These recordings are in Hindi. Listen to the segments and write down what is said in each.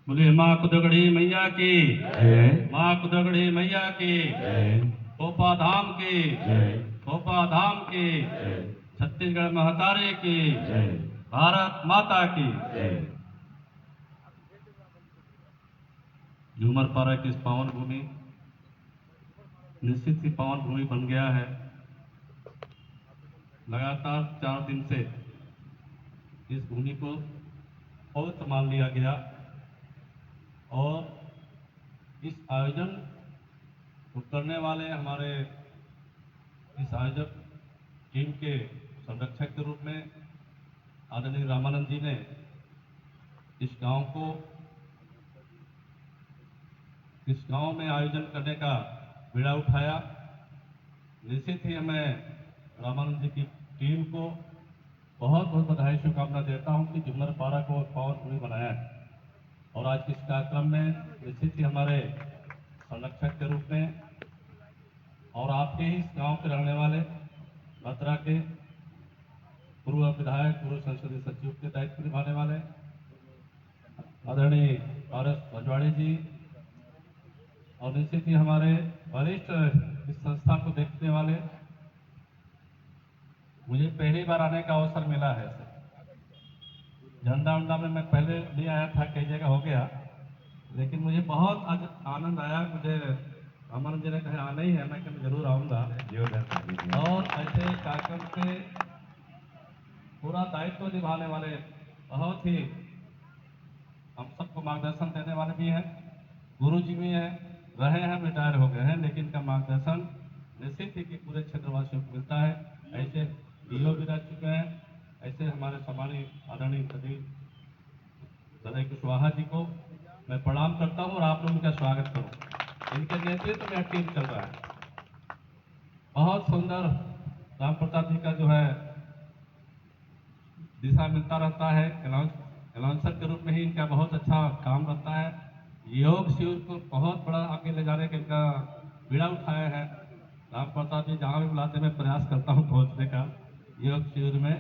बोले माँ कुदगड़ी मैया की जय माँ कुदगड़ी मैया की जय कोपा धाम की जय कोपा धाम की जय छत्तीसगढ़ महतारी की जय भारत माता की। जय। झूमरपारा की इस पावन भूमि निश्चित ही पावन भूमि बन गया है। लगातार 4 दिन से इस भूमि को पवित्र मान लिया गया और इस आयोजन को करने वाले हमारे इस आयोजक टीम के संरक्षक के रूप में आदरणीय रामानंद जी ने इस गांव में आयोजन करने का बीड़ा उठाया। निश्चित ही मैं रामानंद जी की टीम को बहुत बहुत बधाई शुभकामना देता हूं कि झूमरपारा को पावन भूमि बनाया है। और आज के इस कार्यक्रम में निश्चित ही हमारे संरक्षक के रूप में और आपके ही इस गांव के रहने वाले मथुरा के पूर्व विधायक पूर्व संसदीय सचिव के दायित्व निभाने वाले आदरणीय आर.एस. भजवाड़ी जी और निश्चित ही हमारे वरिष्ठ इस संस्था को देखने वाले, मुझे पहली बार आने का अवसर मिला है। झंडा उंडा में मैं पहले भी आया था, कई जगह हो गया, लेकिन मुझे बहुत आज आनंद आया। मुझे अमन जी ने कहा आना ही है, मैं कभी जरूर आऊँगा। और ऐसे कार्यक्रम से पूरा दायित्व निभाने वाले बहुत ही हम सबको मार्गदर्शन देने वाले भी हैं, गुरु जी भी हैं, रहे हैं, रिटायर हो गए हैं, लेकिन का मार्गदर्शन निश्चित ही कि पूरे क्षेत्रवासियों को मिलता है। ऐसे डीओ भी रह चुके हैं, ऐसे हमारे सम्मानीय आदरणीय सदैव कुशवाहा जी को मैं प्रणाम करता हूं और आप लोगों का स्वागत करूं। इनके नेतृत्व में टीम चल रहा है। बहुत सुंदर राम प्रताप जी का जो है दिशा मिलता रहता है। अनाउंसर के रूप में ही इनका बहुत अच्छा काम रहता है। योग शिविर को बहुत बड़ा आगे ले जाने का इनका बीड़ा उठाया है। राम प्रताप जी जहाँ भी बुलाते मैं प्रयास करता हूँ पहुँचने का योग शिविर में।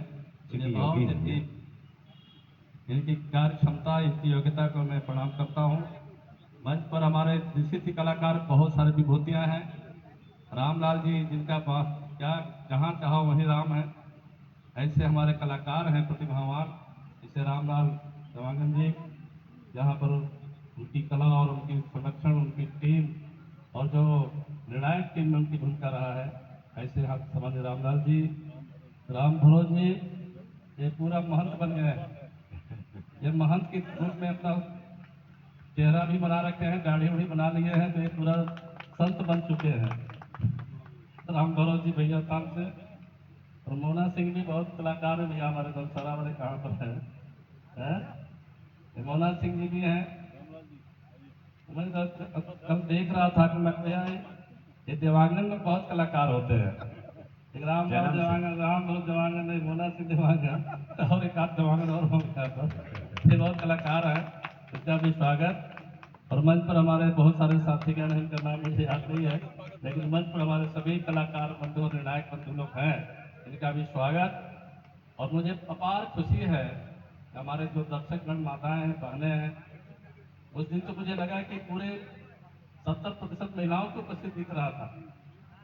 इनकी कार्य क्षमता, इनकी योग्यता को मैं प्रणाम करता हूँ। मंच पर हमारे निश्चित ही कलाकार बहुत सारी विभूतियाँ हैं। रामलाल जी जिनका क्या जहाँ चाहो वहीं राम है, ऐसे हमारे कलाकार हैं प्रतिभावान, जैसे रामलाल देवांगन जी, जहाँ पर उनकी कला और उनकी संरक्षण, उनकी टीम और जो निर्णायक टीम में उनकी भूमिका रहा है, ऐसे हम समझ रामलाल जी, राम भरोज जी, ये पूरा महंत बन गए हैं। ये महंत के रूप में अपना चेहरा भी बना रखे हैं, दाढ़ी उड़ी बना लिए हैं, तो ये पूरा संत बन चुके हैं। राम भरोज जी भैया काम से और मोना सिंह भी बहुत कलाकार है भैया, हमारे दलसरा वाले कहाँ पर है? मोना सिंह जी भी हैं। मैं कल देख रहा था कि मैं भैया ये देवांगन में बहुत कलाकार होते हैं। एक राम बहुत देवांगन नहीं, मोना सिंह देवांगन और एक आध देवांगन और हो गया था। ये बहुत कलाकार है, इसका भी स्वागत। और मंच पर हमारे बहुत सारे साथीगण हैं, इनका नाम मुझे याद नहीं है, लेकिन मंच पर हमारे सभी कलाकार बंधु और निर्णायक बंधु लोग हैं, इनका भी स्वागत। और मुझे अपार खुशी है कि हमारे जो दर्शकगण माताएं हैं, बहनें हैं, उस दिन तो मुझे लगा कि पूरे 70% महिलाओं को उपस्थित दिख रहा था।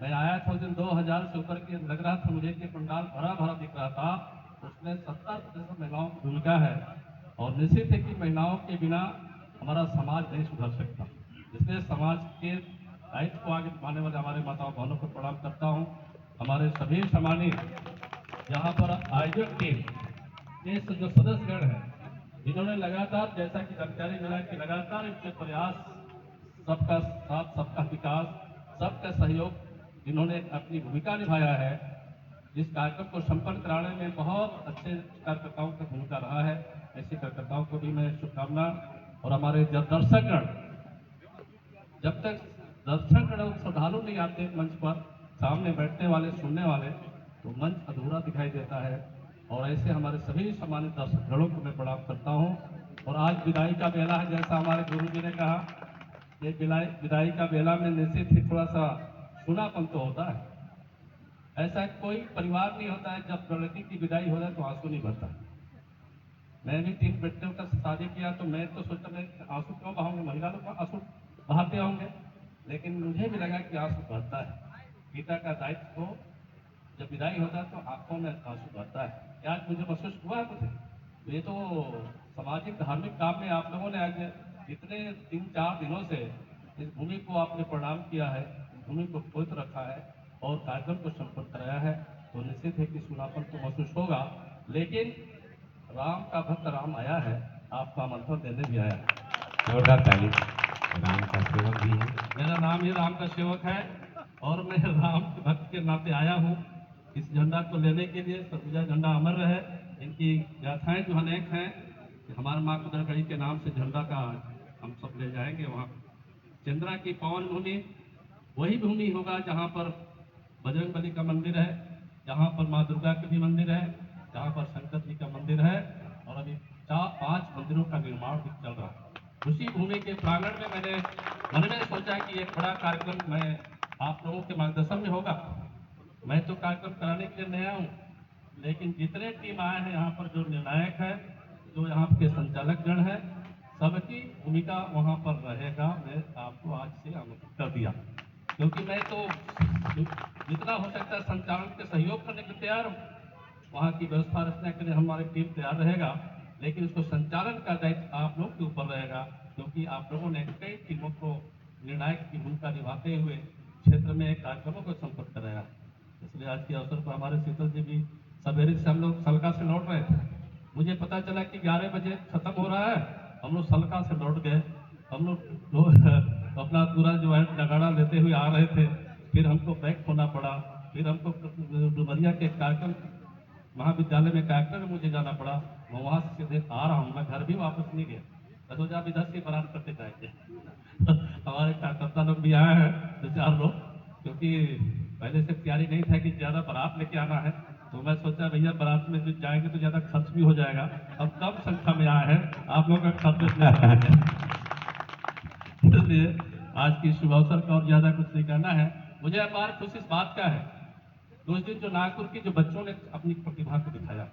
मैं आया था उस दिन 2000 से ऊपर के लग रहा था मुझे कि पंडाल भरा भरा दिख रहा था। उसमें 70% महिलाओं की भूमिका है और निश्चित है कि महिलाओं के बिना हमारा समाज नहीं सुधर सकता। इसलिए समाज के दायित्व को आगे बढ़ाने वाले हमारे माताओं बहनों को प्रणाम करता हूँ। हमारे सभी सम्मानित यहाँ पर आयोजक टीम के जो सदस्यगण हैं, इन्होंने लगातार, जैसा कि जानकारी मिला कि लगातार इनके प्रयास, सबका साथ, सबका विकास, सबका सहयोग, इन्होंने अपनी भूमिका निभाया है। इस कार्यक्रम को संपन्न कराने में बहुत अच्छे कार्यकर्ताओं की भूमिका रहा है। ऐसे कार्यकर्ताओं को भी मैं शुभकामना। और हमारे जब दर्शकगण, जब तक दर्शकगण और श्रद्धालु नहीं आते मंच पर, सामने बैठने वाले, सुनने वाले, तो मंच अधूरा दिखाई देता है। और ऐसे हमारे सभी सम्मानित दर्शकगणों को मैं प्रणाम करता हूँ। और आज विदाई का बेला है, जैसा हमारे गुरु जी ने कहा, ये विदाई का बेला में निश्चित ही थोड़ा सा सुनापन तो होता है। ऐसा कोई परिवार नहीं होता है जब लड़की की विदाई हो जाए तो आंसू नहीं भरता। मैं भी 3 बेटियों का शादी किया तो मैं तो सोचा मैं आंसू क्यों बहाऊंगा, महिला लोग आंसू बहाते होंगे, लेकिन मुझे भी लगा कि आंसू बहता है। पिता का दायित्व को जब विदाई होता है तो आंखों में आंसू बहता है। क्या आज मुझे महसूस हुआ है मुझे? तो ये तो सामाजिक धार्मिक काम में आप लोगों ने आज इतने 3-4 दिनों से इस भूमि को आपने प्रणाम किया है, इस भूमि को पवित्र रखा है और कार्यक्रम को संपन्न कराया है, तो निश्चित है कि सुनापन तो महसूस होगा। लेकिन राम का भक्त राम आया है, आपका आमंत्रण देने भी आया है। जोरदार ताली। राम का सेवक भी है। मेरा नाम ही राम का सेवक है और मैं राम के भक्त के नाते आया हूँ इस झंडा को लेने के लिए। सरगुजा झंडा अमर रहे। इनकी गाथाएं जो अनेक हैं कि हमारे माँ कुदरगढ़ी के नाम से झंडा का हम सब ले जाएंगे वहाँ। चंद्रा की पावन भूमि वही भूमि होगा जहाँ पर बजरंग बली का मंदिर है, जहाँ पर माँ दुर्गा का भी मंदिर है, जहाँ पर शंकर जी का मंदिर है और अभी 4-5 मंदिरों का निर्माण भी चल रहा है। उसी भूमि के प्रांगण में मैंने मन में सोचा कि एक बड़ा कार्यक्रम मैं आप लोगों के मार्गदर्शन में होगा। मैं तो कार्यक्रम कराने के लिए नया हूँ, लेकिन जितने टीम आए हैं यहाँ पर, जो निर्णायक है, जो यहाँ के संचालक गण है, सबकी भूमिका वहाँ पर रहेगा। मैं आपको आज से आमंत्रित कर दिया, क्योंकि मैं तो जितना हो सकता है संचालन के सहयोग करने के लिए तैयार हूँ। वहाँ की व्यवस्था रचना के लिए हमारी टीम तैयार रहेगा, लेकिन उसको संचालन का दायित्व आप लोग के ऊपर रहेगा, क्योंकि आप लोगों ने कई टीमों को निर्णायक की भूमिका निभाते हुए क्षेत्र में कार्यक्रमों को संपन्न कराया। इसलिए आज के अवसर पर हमारे शीतल जी भी सवेरे से हम लोग सलका से लौट रहे थे। मुझे पता चला कि 11 बजे खत्म हो रहा है, हम लोग सलका से लौट गए। हम लोग अपना पूरा जो है नगाड़ा लेते हुए आ रहे थे, फिर हमको बैक होना पड़ा, फिर हमको डुमरिया के कार्यक्रम महाविद्यालय में कार्यक्रम में मुझे जाना पड़ा। मैं वहाँ से सीधे आ रहा हूँ, मैं घर भी वापस नहीं गया। मैं सोचा आप इधर से बारात करते जाएंगे। हमारे कार्यकर्ता लोग भी आए हैं 2-4 लोग, क्योंकि पहले से तैयारी नहीं था कि ज़्यादा बारात लेके आना है, तो मैं सोचा भैया बारात में जो जाएंगे तो ज़्यादा खर्च भी हो जाएगा। अब कम संख्या में आए हैं, आप लोगों का खर्च इतना है। इसलिए आज की शुभ अवसर का और ज़्यादा कुछ नहीं कहना है। मुझे अपार खुशी इस बात का है, उस दिन जो नागपुर के जो बच्चों ने अपनी प्रतिभा को दिखाया,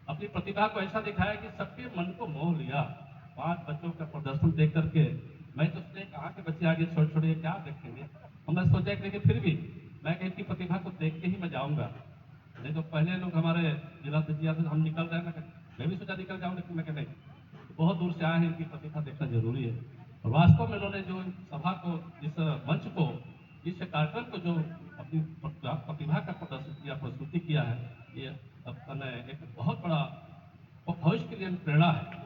अपनी प्रतिभा को ऐसा दिखाया कि सबके मन को मोह लिया। 5 बच्चों का प्रदर्शन देख करके मैं तो उसने कहा कि बच्चे आगे छोड़ छोड़िए, क्या देखेंगे। हमने सोचा कि लेकिन फिर भी मैं इनकी प्रतिभा को देख के ही मैं जाऊंगा। नहीं तो पहले लोग हमारे जिला दजिया से हम निकल रहे हैं, मैं भी सोचा निकल जाऊँ, लेकिन मैं कह नहीं, बहुत दूर से आए हैं, इनकी प्रतिभा देखना जरूरी है। और वास्तव में उन्होंने जो सभा को, इस मंच को, इस कार्यक्रम को जो अपनी प्रतिभा का प्रदर्शन किया, प्रस्तुति किया है, ये अपने एक बहुत बड़ा भविष्य के लिए प्रेरणा है।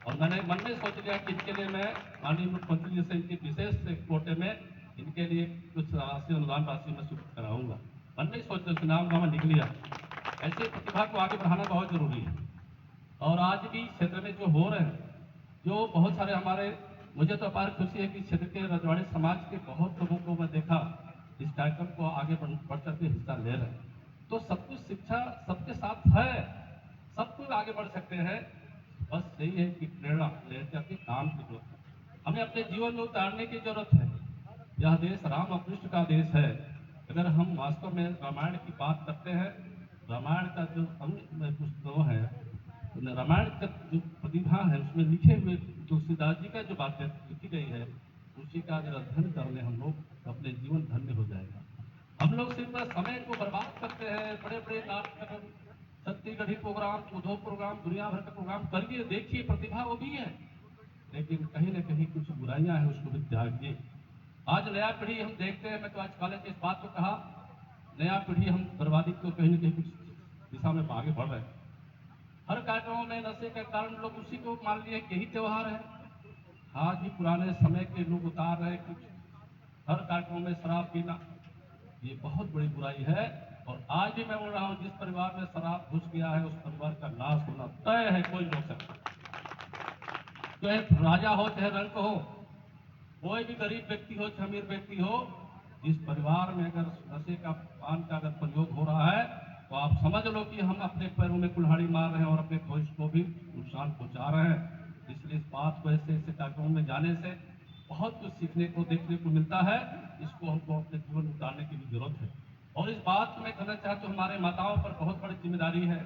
और मैंने मन में सोच लिया कि इनके लिए मैं माननीय मुख्यमंत्री जी से इनकी विशेष कोटे में इनके लिए कुछ राशि, अनुदान राशि मैं स्वीकृत कराऊंगा। मन में सोच कर नाम नाम निकल लिया। ऐसे प्रतिभा को आगे बढ़ाना बहुत जरूरी है। और आज भी क्षेत्र में जो हो रहे हैं, जो बहुत सारे हमारे, मुझे तो अपार खुशी है कि क्षेत्र के रजवाड़ी समाज के बहुत लोगों को मैं देखा इस कार्यक्रम को आगे बढ़ करके हिस्सा ले रहे हैं। तो सब कुछ शिक्षा सबके साथ है, सब कुछ आगे बढ़ सकते हैं। बस यही है कि प्रेरणा लेकर के काम की जरूरत है, हमें अपने जीवन में उतारने की जरूरत है। यह देश राम और कृष्ण का देश है। अगर हम वास्तव में रामायण की बात करते हैं, रामायण का जो पुस्तक है, रामायण का जो प्रतिभा है उसमें लिखे हुए तुलसीदास जी का जो बातें लिखी गई है, उसी का अगर अध्ययन कर ले हम लोग तो अपने जीवन धन्य हो जाएगा। हम लोग सिर्फ समय को बर्बाद करते हैं, बड़े बड़े नाटक, छत्तीसगढ़ी प्रोग्राम, उद्धव प्रोग्राम, दुनिया भर का प्रोग्राम करिए, देखिए प्रतिभा वो भी है, लेकिन कहीं ना कहीं कुछ बुराइयां हैं, उसको भी त्यागिए। आज नया पीढ़ी हम देखते हैं, मैं तो आज कॉलेज में इस बात को कहा, नया पीढ़ी हम बर्बादी को कहीं ना कहीं कुछ दिशा में आगे बढ़ रहे हैं। हर कार्यक्रमों में नशे के कारण लोग उसी को मान लिए कि यही त्योहार है। आज भी पुराने समय के लोग उतार रहे कुछ, हर कार्यक्रमों में शराब पीना, ये बहुत बड़ी बुराई है। और आज भी मैं बोल रहा हूँ, जिस परिवार में शराब घुस गया है उस परिवार का नाश होना तय है, कोई रोक सकता। चाहे राजा हो चाहे रंक हो, कोई भी गरीब व्यक्ति हो चाहे अमीर व्यक्ति हो, जिस परिवार में अगर नशे का, पान का अगर प्रयोग हो रहा है, तो आप समझ लो कि हम अपने पैरों में कुल्हाड़ी मार रहे हैं और अपने भविष्य को भी नुकसान पहुंचा रहे हैं। इसलिए इस बात को ऐसे ऐसे कार्यक्रमों में जाने से बहुत कुछ सीखने को, देखने को मिलता है। इसको हमको अपने जीवन में उतारने की भी जरूरत है। और इस बात को मैं कहना चाहता हूँ, हमारे माताओं पर बहुत बड़ी जिम्मेदारी है।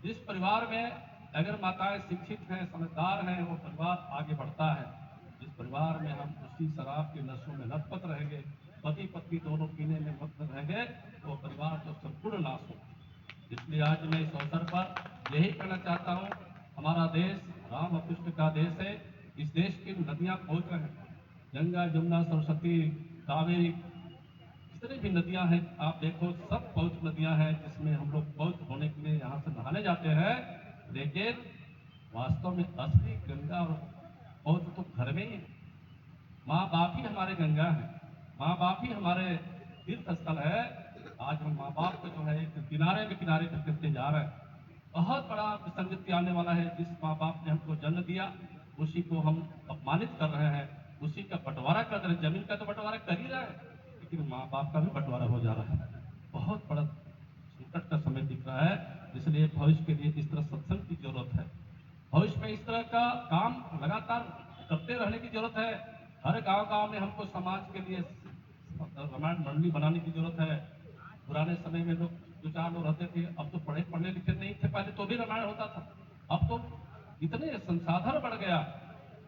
जिस परिवार में अगर माताएं शिक्षित हैं, समझदार हैं, वो परिवार आगे बढ़ता है। जिस परिवार में हम उसी शराब के नशों में लथपथ रहेंगे, पति पत्नी दोनों पीने में मस्त रहेंगे, तो परिवार तो संपूर्ण नाश होगा। इसलिए आज मैं इस अवसर पर यही कहना चाहता हूँ, हमारा देश राम और कृष्ण का देश है। इस देश की नदियाँ पवित्र हैं, गंगा, जमुना, सरस्वती, कावेरी, जितनी भी नदियां हैं आप देखो, सब पवित्र नदियां हैं, जिसमें हम लोग पवित्र होने के लिए यहाँ से नहाने जाते हैं। लेकिन वास्तव में असली गंगा और पवित्र तो घर में ही है। माँ बाप ही हमारे गंगा है, माँ बाप ही हमारे तीर्थ स्थल है। आज हम माँ बाप को जो है एक किनारे पे किनारे पे करते जा रहे हैं। बहुत बड़ा विसंगति आने वाला है। जिस माँ बाप ने हमको जन्म दिया, उसी को हम अपमानित कर रहे हैं, उसी का बंटवारा कर रहे हैं। जमीन का तो बंटवारा कर ही रहे हैं, लेकिन माँ बाप का भी बंटवारा हो जा रहा है। बहुत बड़ा संकट का समय दिख रहा है। इसलिए भविष्य के लिए इस तरह सत्संग की जरूरत है। भविष्य में इस तरह का काम लगातार करते रहने की जरूरत है। हर गांव गांव में हमको समाज के लिए रामायण मंडली बनाने की जरूरत है। पुराने समय में लोग दो चार लोग रहते थे, अब तो पढ़े लिखे नहीं थे पहले तो भी रामायण होता था। अब तो इतने संसाधन बढ़ गया,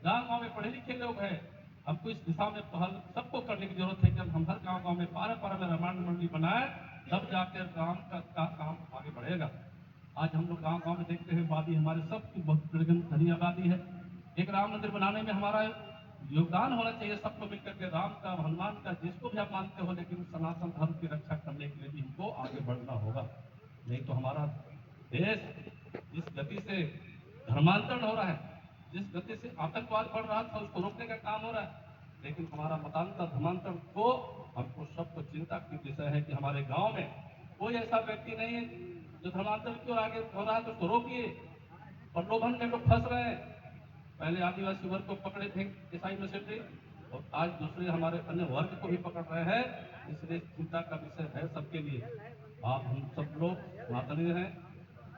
गांव गांव में पढ़े लिखे लोग हैं। हमको इस दिशा में पहल सबको करने की जरूरत है कि हम हर गांव गांव में पारा पारा में रामायण मंडली बनाए, तब जाकर गांव का काम आगे बढ़ेगा। आज हम लोग गांव गांव में देखते हैं, वादी हमारे सबकी बहुत घनी आबादी है। एक राम मंदिर बनाने में हमारा योगदान होना चाहिए, सबको मिलकर के, राम का, हनुमान का, जिसको भी आप मानते हो, लेकिन सनातन धर्म की रक्षा करने के लिए भी हमको आगे बढ़ना होगा। नहीं तो हमारा देश जिस गति से धर्मांतरण हो रहा है, जिस गति से आतंकवाद बढ़ रहा था, उसको रोकने का काम हो रहा है। लेकिन हमारा मतांतर धर्मांतरण को हमको सबको चिंता की विषय है कि हमारे गांव में कोई ऐसा व्यक्ति नहीं है जो धर्मांतरण क्यों आगे हो रहा है, तो उसको रोकिए। प्रलोभन में लोग फंस रहे हैं। पहले आदिवासी वर्ग को पकड़े थे ईसाई मिशनरी, और आज दूसरे हमारे अन्य वर्ग को भी पकड़ रहे हैं। इसलिए चिंता का विषय है सबके लिए। आप हम सब लोग सनातनी हैं।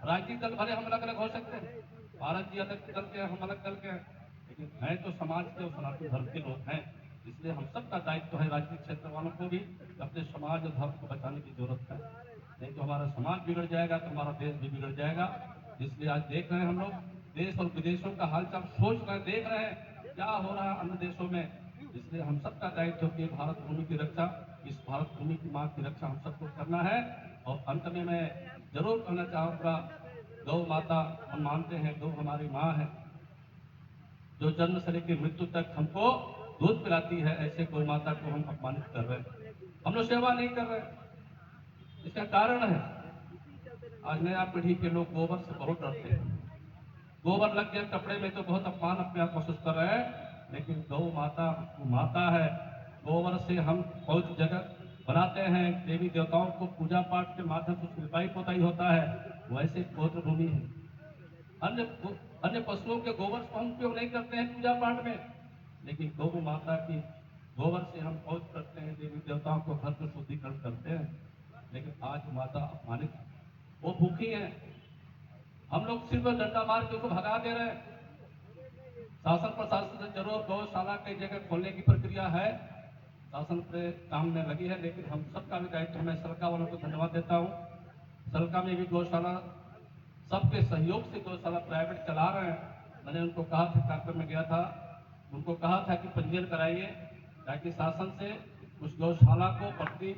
राजनीतिक दल भले हम अलग अलग हो सकते हैं, भारत जी अलग दल के हैं, हम अलग दल के हैं, लेकिन हैं तो समाज के और सनातन धर्म के लोग हैं। इसलिए हम सबका दायित्व है, राजनीतिक क्षेत्र वालों को भी, अपने समाज और धर्म को बचाने की जरूरत है। नहीं तो हमारा समाज बिगड़ जाएगा, तो हमारा देश भी बिगड़ जाएगा। इसलिए आज देख रहे हैं हम लोग, देश और विदेशों का हालचाल सोच रहे हैं, देख रहे हैं क्या हो रहा है अन्य देशों में। इसलिए हम सबका दायित्व है कि भारत भूमि की रक्षा, इस भारत भूमि की माँ की रक्षा हम सबको करना है। और अंत में मैं जरूर कहना चाहूँगा, गौ माता हम मानते हैं, गौ हमारी माँ है, जो जन्म से लेकर मृत्यु तक हमको दूध पिलाती है। ऐसे गौ माता को हम अपमानित कर रहे हैं, हम लोग सेवा नहीं कर रहे। इसका कारण है, आज नया पीढ़ी के लोग गोबर से बहुत डरते हैं। गोबर लग गया कपड़े में तो बहुत अपमान अपने आप महसूस कर रहे हैं। लेकिन गौ माता माता है, गोबर से हम बहुत जगह बनाते हैं, देवी देवताओं को पूजा पाठ के माध्यम से लिपाई पोताई होता है। वैसे पवित्र भूमि है। अन्य अन्य पशुओं के गोबर को हम उपयोग नहीं करते हैं पूजा पाठ में, लेकिन गौ माता की गोबर से हम पवित्र करते हैं, देवी देवताओं को घर को शुद्धिकरण करते हैं। लेकिन आज माता अपमानित, वो भूखी है, हम लोग सिर्फ डंडा मार के उसको भगा दे रहे हैं। शासन प्रशासन से जरूर गौशाला कई जगह खोलने की प्रक्रिया है, शासन पे काम में लगी है, लेकिन हम सबका भी दायित्व। मैं सरकार वालों को धन्यवाद देता हूँ। सरकार में भी गौशाला सबके सहयोग से गौशाला प्राइवेट चला रहे हैं। मैंने उनको कहा था, कार्यक्रम में गया था, उनको कहा था कि पंजीयन कराइए, ताकि शासन से उस गौशाला को प्रति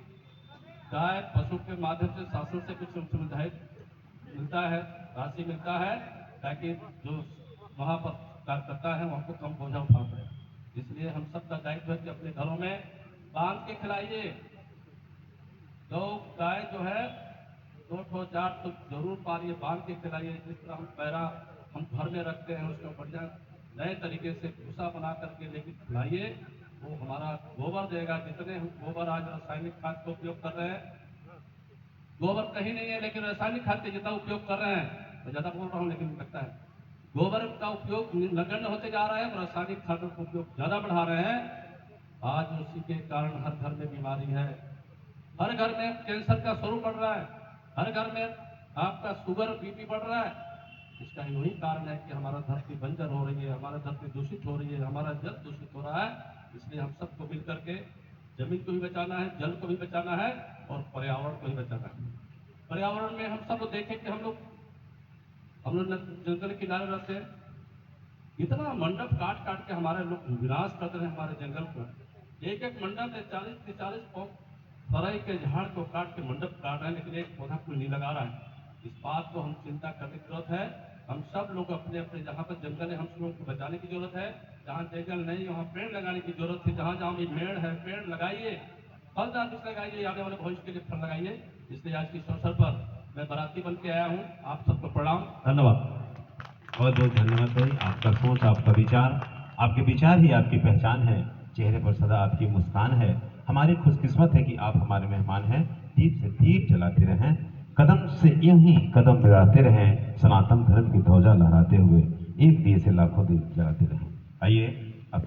गाय पशु के माध्यम से शासन से कुछ सुविधाएं मिलता है, राशि मिलता है, ताकि जो वहाँ पर कार्यकर्ता है वहाँ को कम बोझा उठा पाए। इसलिए हम सबका दायित्व है कि अपने घरों में बांध के खिलाइए। गौ गाय जो है 2-4 तो जरूर पालिए, बांध के खिलाइए। जिस तरह हम पैरा हम घर में रखते हैं, उसको बढ़िया नए तरीके से भूसा बना करके लेके खिलाइए, वो हमारा गोबर देगा। जितने हम गोबर आज रासायनिक खाद का उपयोग कर रहे हैं, गोबर कहीं नहीं है, लेकिन रासायनिक खाद का जितना उपयोग कर रहे हैं, मैं ज्यादा बोल रहा हूँ लेकिन लगता है गोबर का उपयोग नगण्य होते जा रहा है, और रासायनिक खादों का उपयोग ज्यादा बढ़ा रहे हैं। आज उसी के कारण हर घर में बीमारी है, हर घर में कैंसर का स्वरूप बढ़ रहा है, हर घर में आपका शुगर बीपी बढ़ रहा है। इसका वही कारण है कि हमारा धरती बंजर हो रही है, हमारा धरती दूषित हो रही है, हमारा जल दूषित हो रहा है। इसलिए हम सबको मिलकर के जमीन को भी बचाना है, जल को भी बचाना है, और पर्यावरण को भी बचाना है। पर्यावरण में हम सब देखें कि हम लोग हम लोग जंगल के किनारे रहते हैं, इतना मंडप काट काट के हमारे लोग विनाश करते रहे हमारे जंगल को। एक एक मंडप में 40-40 सराय के झाड़ को काट के मंडप काट रहे हैं, लेकिन एक पौधा कोई नहीं लगा रहा है। इस बात को हम चिंता करने की जरूरत है। हम सब लोग अपने अपने जहाँ पर जंगल है हम सब लोग को बचाने की जरूरत है। जहाँ जंगल नहीं वहाँ पेड़ लगाने की जरूरत है। जहाँ जहाँ भी पेड़ है पेड़ लगाइए, फलदार वृक्ष लगाइए, आने वाले भविष्य के लिए फल लगाइए। इसलिए आज के इस अवसर पर मैं बाराती बन के आया हूँ। आप सबको प्रणाम, धन्यवाद। बहुत बहुत धन्यवाद भाई। आपका सोच, आपका विचार, आपके विचार ही आपकी पहचान है। चेहरे पर सदा आपकी मुस्कान है। हमारी खुशकिस्मत है कि आप हमारे मेहमान हैं। दीप से दीप जलाते रहें, कदम से यूं ही कदम बढ़ाते रहें, सनातन धर्म की ध्वजा लहराते हुए एक दिए से लाखों दीप जलाते रहें। आइए